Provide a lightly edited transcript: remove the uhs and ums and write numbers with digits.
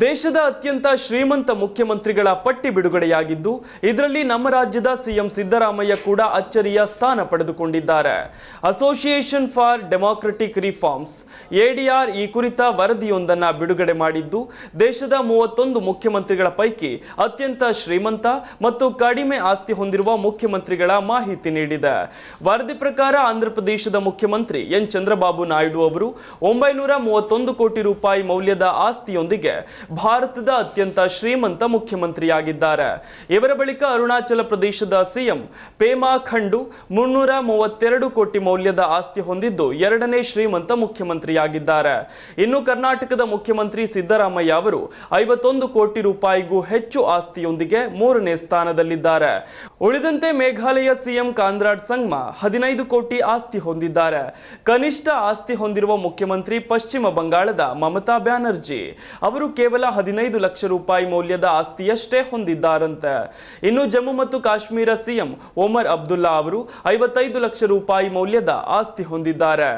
ದೇಶದ ಅತ್ಯಂತ ಶ್ರೀಮಂತ ಮುಖ್ಯಮಂತ್ರಿಗಳ ಪಟ್ಟಿ ಬಿಡುಗಡೆಯಾಗಿದ್ದು, ಇದರಲ್ಲಿ ನಮ್ಮ ರಾಜ್ಯದ ಸಿಎಂ ಸಿದ್ದರಾಮಯ್ಯ ಕೂಡ ಅಚ್ಚರಿಯ ಸ್ಥಾನ ಪಡೆದುಕೊಂಡಿದ್ದಾರೆ. Association for democratic reforms ADR ಈ ಕುರಿತ ವರದಿಯೊಂದನ್ನು ಬಿಡುಗಡೆ ಮಾಡಿದ್ದು, ದೇಶದ 31 ಮುಖ್ಯಮಂತ್ರಿಗಳ ಪೈಕಿ ಅತ್ಯಂತ ಶ್ರೀಮಂತ ಮತ್ತು ಕಡಿಮೆ ಆಸ್ತಿ ಹೊಂದಿರುವ ಮುಖ್ಯಮಂತ್ರಿಗಳ ಮಾಹಿತಿ ನೀಡಿದೆ. ವರದಿ ಪ್ರಕಾರ ಆಂಧ್ರಪ್ರದೇಶದ ಮುಖ್ಯಮಂತ್ರಿ ಎನ್ ಚಂದ್ರಬಾಬು ನಾಯ್ಡು ಅವರು 931 ಕೋಟಿ ರೂಪಾಯಿ ಮೌಲ್ಯದ ಆಸ್ತಿಯೊಂದಿಗೆ ಭಾರತದ ಅತ್ಯಂತ ಶ್ರೀಮಂತ ಮುಖ್ಯಮಂತ್ರಿಯಾಗಿದ್ದಾರೆ. ಇವರ ಬಳಿಕ ಅರುಣಾಚಲ ಪ್ರದೇಶದ ಸಿಎಂ ಪೇಮಾ ಖಂಡು 332 ಕೋಟಿ ಮೌಲ್ಯದ ಆಸ್ತಿ ಹೊಂದಿದ್ದು ಎರಡನೇ ಶ್ರೀಮಂತ ಮುಖ್ಯಮಂತ್ರಿಯಾಗಿದ್ದಾರೆ. ಇನ್ನು ಕರ್ನಾಟಕದ ಮುಖ್ಯಮಂತ್ರಿ ಸಿದ್ದರಾಮಯ್ಯ ಅವರು 51 ಕೋಟಿ ರೂಪಾಯಿಗೂ ಹೆಚ್ಚು ಆಸ್ತಿಯೊಂದಿಗೆ ಮೂರನೇ ಸ್ಥಾನದಲ್ಲಿದ್ದಾರೆ. ಉಳಿದಂತೆ ಮೇಘಾಲಯ ಸಿಎಂ ಕಾನ್ರಾಡ್ ಸಂಗ್ಮಾ 15 ಕೋಟಿ ಆಸ್ತಿ ಹೊಂದಿದ್ದಾರೆ. ಕನಿಷ್ಠ ಆಸ್ತಿ ಹೊಂದಿರುವ ಮುಖ್ಯಮಂತ್ರಿ ಪಶ್ಚಿಮ ಬಂಗಾಳದ ಮಮತಾ ಬ್ಯಾನರ್ಜಿ ಅವರು ಕೇವಲ 15 ಲಕ್ಷ ರೂಪಾಯಿ ಮೌಲ್ಯದ ಆಸ್ತಿಯಷ್ಟೇ ಹೊಂದಿದ್ದಾರಂತೆ. ಇನ್ನು ಜಮ್ಮು ಮತ್ತು ಕಾಶ್ಮೀರ ಸಿಎಂ ಒಮರ್ ಅಬ್ದುಲ್ಲಾ ಅವರು 55 ಲಕ್ಷ ರೂಪಾಯಿ ಮೌಲ್ಯದ ಆಸ್ತಿ ಹೊಂದಿದ್ದಾರೆ.